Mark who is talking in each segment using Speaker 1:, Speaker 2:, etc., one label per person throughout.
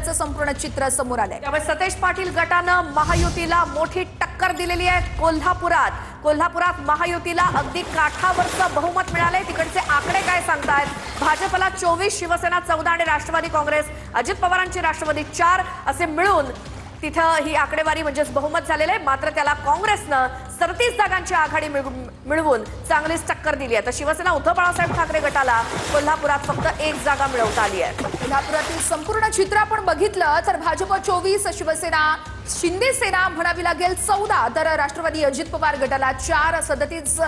Speaker 1: असल्याचं संपूर्ण चित्र समोर आलंय।
Speaker 2: त्यामुळे सतेज पाटील गटानं महायुतीला मोठी टक्कर दिलेली आहे। कोल्हापुरात महायुतीला अगदी काठावरचं बहुमत मिळालंय। तिकडचे आकडे काय सांगतायत? भाजपला 24, शिवसेना 14 आणि राष्ट्रवादी काँग्रेस अजित पवारांची राष्ट्रवादी 4 असे मिळून तिथं ही आकडेवारी म्हणजे बहुमत झालेलं आहे। मात्र त्याला काँग्रेसनं 37 जागांची आघाडी मिळवून चांगलीच टक्कर दिली आहे। तर शिवसेना उद्धव बाळासाहेब ठाकरे गटाला कोल्हापुरात फक्त 1 जागा मिळवता आली आहे।
Speaker 1: कोल्हापुरातील संपूर्ण चित्र आपण बघितलं तर भाजप 24, शिवसेना शिंदे सेना म्हणावी लागेल 14, तर राष्ट्रवादी अजित पवार गटाला 4 37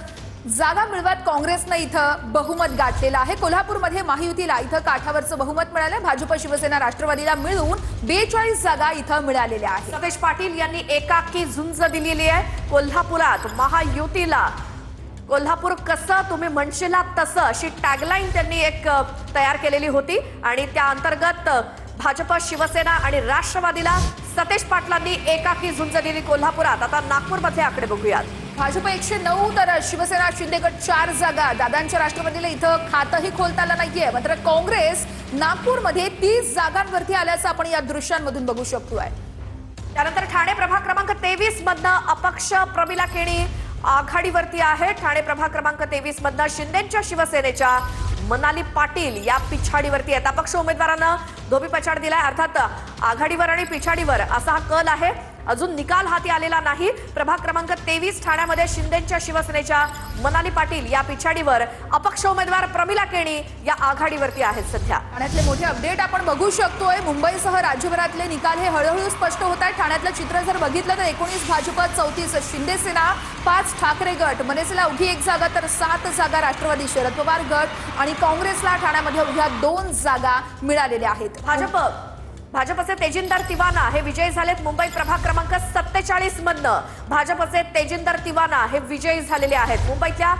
Speaker 1: जागा मिळवत काँग्रेसनं इथं बहुमत गाठलेलं आहे। कोल्हापूरमध्ये महायुतीला इथं काठावरचं बहुमत मिळालंय। भाजप शिवसेना राष्ट्रवादीला मिळून 42 जागा इथं मिळालेल्या आहेत।
Speaker 2: सतेज पाटील यांनी एकाकी झुंज दिलेली आहे कोल्हापुरात महायुतीला। कोल्हापूर कसं तुम्ही म्हणशीलात तसं अशी टॅगलाईन त्यांनी एक तयार केलेली होती आणि त्या अंतर्गत भाजप शिवसेना आणि राष्ट्रवादीला सतेज पाटलांनी एकाकी झुंज दिली कोल्हापुरात। आता नागपूरमध्ये आकडे बघूयात।
Speaker 1: भाजप 109 तर शिवसेना शिंदे गट 4 जागा। दादांच्या राष्ट्रवादीला इथं खातंही खोलता आलं नाहीये। मात्र काँग्रेस नागपूरमध्ये 30 जागांवरती आल्याचं आपण या दृश्यांमधून बघू शकतोय।
Speaker 2: त्यानंतर ठाणे प्रभाग क्रमांक 23 मधनं अपक्ष प्रमिला केणी आघाडीवरती आहे। ठाणे प्रभाग क्रमांक 23 मधनं शिंदेच्या शिवसेनेच्या मनाली पाटील या पिछाडीवरती आहेत। अपक्ष उमेदवारांना धोबीपछाड दिलाय। अर्थात आघाडीवर आणि पिछाडीवर असा हा कल आहे। अजून निकाल हाती आलेला नाही। प्रभाग क्रमांक 23 ठाण्यामध्ये शिंदेच्या शिवसेनेच्या मनाली पाटील या पिछाडीवर अपक्ष उमेदवार प्रमिला केणी या आघाडीवरती आहेत। सध्या
Speaker 1: ठाण्यातले मोठे अपडेट आपण बघू शकतोय। मुंबईसह राज्यभरातले निकाल हे हळूहळू स्पष्ट होत आहेत। ठाण्यातलं चित्र जर बघितलं तर 19 भाजप, 34 शिंदे सेना, 5 ठाकरे गट, मनसेला उभी 1 जागा तर 7 जागा राष्ट्रवादी शरद पवार गट आणि काँग्रेसला ठाण्यामध्ये उभ्या 2 जागा मिळालेल्या आहेत।
Speaker 2: भाजपचे तेजिंदर तिवाना हे विजयी झालेत। मुंबई प्रभाग क्रमांक 47 मधनं भाजपचे तेजिंदर तिवाना हे विजयी झालेले आहेत। मुंबईतल्या